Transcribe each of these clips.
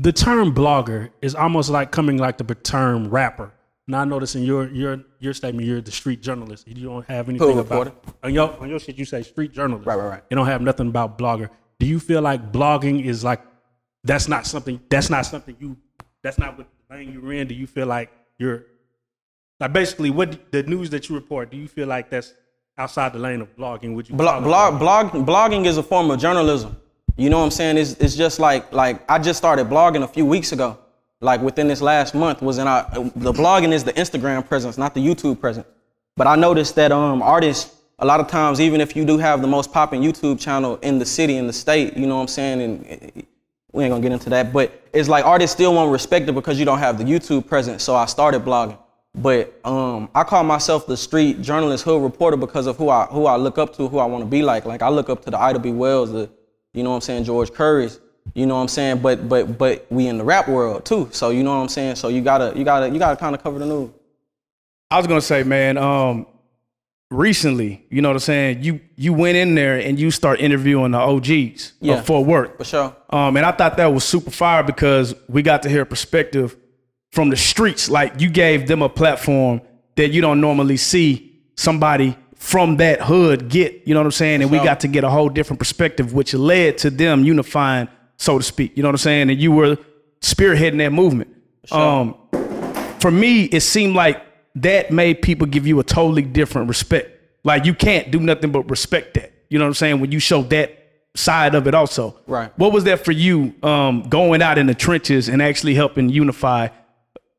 the term blogger is almost like coming like the term rapper. Now I notice in your statement, you're the street journalist. You don't have anything about on your shit. You say street journalist. Right. You don't have nothing about blogger. Do you feel like blogging is like that's not what the lane you're in? Do you feel like you're like basically what the news that you report? Do you feel like that's outside the lane of blogging? Would you blogging is a form of journalism. You know what I'm saying? It's just like I just started blogging a few weeks ago. Like within this last month the blogging is the Instagram presence, not the YouTube presence. But I noticed that artists, a lot of times, even if you do have the most popping YouTube channel in the city, in the state, you know what I'm saying? And we ain't gonna get into that, but it's like artists still won't respect it because you don't have the YouTube presence. So I started blogging. But I call myself the street journalist, hood reporter because of who I look up to, who I want to be like. Like I look up to the Ida B. Wells, you know what I'm saying, George Curry's. You know what I'm saying? But we in the rap world too. So you know what I'm saying? So you gotta kind of cover the news. I was gonna say, man, recently, you know what I'm saying, you went in there and you start interviewing the OGs of Fort Worth. For sure. And I thought that was super fire because we got to hear a perspective from the streets. Like you gave them a platform that you don't normally see somebody from that hood get, you know what I'm saying? And we got to get a whole different perspective, which led to them unifying, so to speak, you know what I'm saying? And you were spearheading that movement. Sure. For me, it seemed like that made people give you a totally different respect. Like you can't do nothing but respect that. You know what I'm saying? When you show that side of it also. Right. What was that for you going out in the trenches and actually helping unify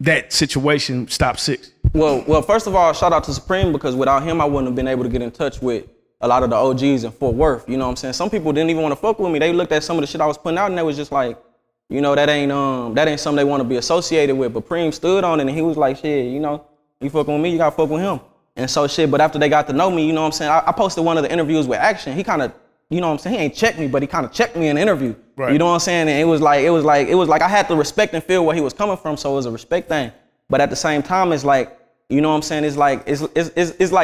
that situation, Stop 6? Well, first of all, shout out to Supreme because without him, I wouldn't have been able to get in touch with a lot of the OGs in Fort Worth, you know what I'm saying? Some people didn't even want to fuck with me. They looked at some of the shit I was putting out and they was just like, you know, that ain't something they want to be associated with. But Preem stood on it and he was like, shit, you know, you fucking with me, you gotta fuck with him. And so shit, but after they got to know me, you know what I'm saying? I posted one of the interviews with Action. He kind of, you know what I'm saying? He ain't checked me, but he kind of checked me in the interview. Right. You know what I'm saying? And it was like I had to respect and feel where he was coming from. So it was a respect thing. But at the same time, it's like, you know what I'm saying? It's like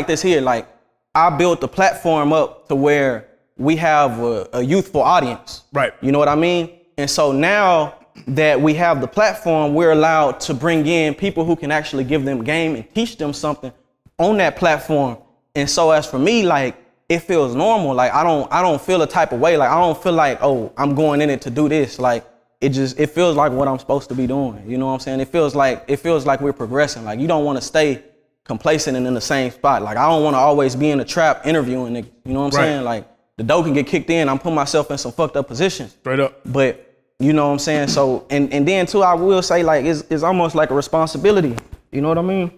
this here. Like I built the platform up to where we have a youthful audience. Right. You know what I mean? And so now that we have the platform, we're allowed to bring in people who can actually give them game and teach them something on that platform. And so as for me, like it feels normal. Like I don't feel a type of way. Like I don't feel like, oh, I'm going in it to do this. Like it feels like what I'm supposed to be doing. You know what I'm saying? It feels like we're progressing. Like you don't want to stay complacent and in the same spot. Like I don't want to always be in the trap interviewing niggas. You know what I'm saying? Like the dough can get kicked in. I'm putting myself in some fucked up positions. Straight up. But you know what I'm saying? So and then too, I will say like it's almost like a responsibility. You know what I mean?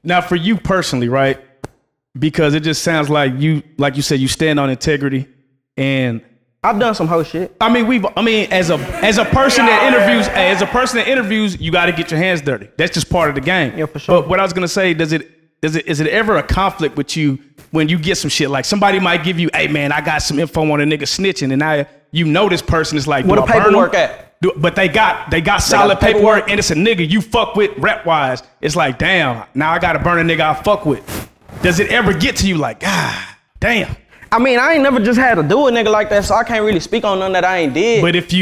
Now for you personally, right? Because it just sounds like you said, you stand on integrity, and I've done some hoe shit. I mean, as a person that interviews, you got to get your hands dirty. That's just part of the game. Yeah, for sure. But what I was gonna say, is it ever a conflict with you when you get some shit? Like somebody might give you, hey man, I got some info on a nigga snitching, and now you know this person is like, where the paperwork at? But they got solid paperwork, and it's a nigga you fuck with rap wise. It's like, damn, now I gotta burn a nigga I fuck with. Does it ever get to you like, ah, damn? I mean, I ain't never just had to do a nigga like that, so I can't really speak on none that I ain't did. But if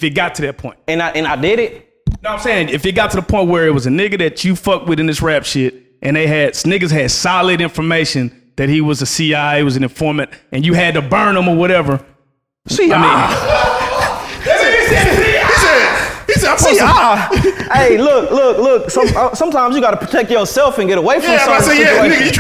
it got to that point, and I did it. No, I'm saying if it got to the point where it was a nigga that you fucked with in this rap shit, and niggas had solid information that he was a CI, was an informant, and you had to burn him or whatever. CI. He said, hey, look. Sometimes you gotta protect yourself and get away from certain situations.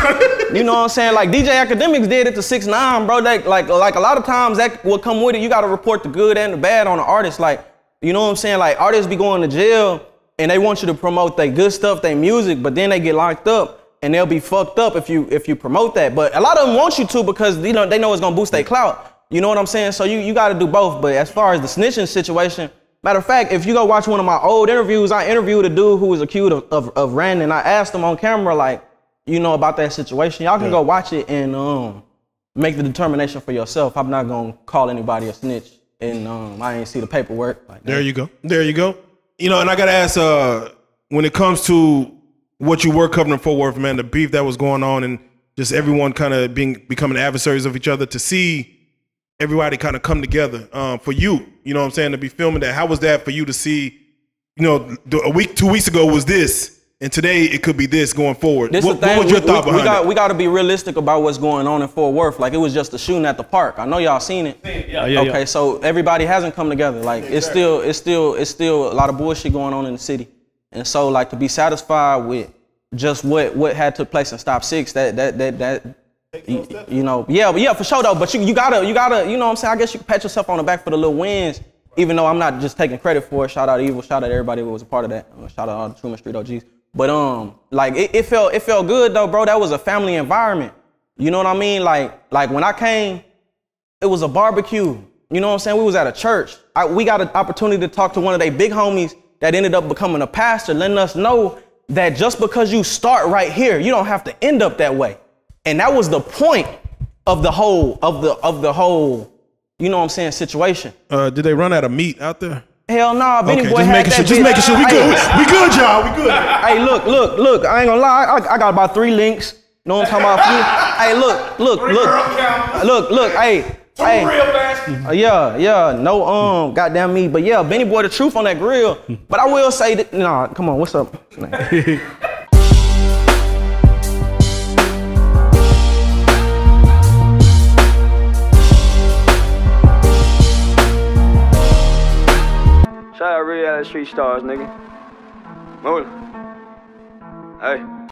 You know what I'm saying? Like DJ Academics did it to 6ix9ine, bro. They, like a lot of times that will come with it. You gotta report the good and the bad on the artist. Like, you know what I'm saying? Like artists be going to jail and they want you to promote their good stuff, their music, but then they get locked up and they'll be fucked up if you promote that. But a lot of them want you to because they know it's gonna boost their clout. You know what I'm saying? So you gotta do both. But as far as the snitching situation, matter of fact, if you go watch one of my old interviews, I interviewed a dude who was accused of ranting, and I asked him on camera, like, you know, about that situation. Y'all can go watch it and make the determination for yourself. I'm not gonna call anybody a snitch, and I ain't see the paperwork. Like, there you go. You know, and I gotta ask, when it comes to what you were covering in Fort Worth, man, the beef that was going on, and just everyone kind of becoming adversaries of each other, to see everybody kind of come together for you? You know what I'm saying, to be filming that. How was that for you to see? You know, a week, 2 weeks ago was this, and today it could be this going forward. What was your thought behind it? We got to be realistic about what's going on in Fort Worth. Like, it was just a shooting at the park. I know y'all seen it. Okay, so everybody hasn't come together. Like, it's still a lot of bullshit going on in the city. And so, like, to be satisfied with just what had took place in Stop 6, you know, yeah, for sure though. But you gotta, you know what I'm saying? I guess you can pat yourself on the back for the little wins, even though I'm not just taking credit for it. Shout out Evil, shout out everybody who was a part of that. Shout out all the Truman Street OGs. But like it felt good though, bro. That was a family environment. You know what I mean? Like when I came, it was a barbecue. You know what I'm saying? We was at a church. We got an opportunity to talk to one of their big homies that ended up becoming a pastor, letting us know that just because you start right here, you don't have to end up that way. And that was the point of the whole, you know what I'm saying, situation. Did they run out of meat out there? Hell no, Benny Boy just had making that sure. Just making sure we good. We good, y'all. We good. Hey, look. I ain't gonna lie. I got about 3 links. Know what I'm talking about? Hey, look. Hey. Yeah. No, goddamn me. But yeah, Benny Boy, the truth on that grill. But I will say that. Nah, come on. What's up? Shout out Reallyfe Street Starz, nigga. Move. Hey.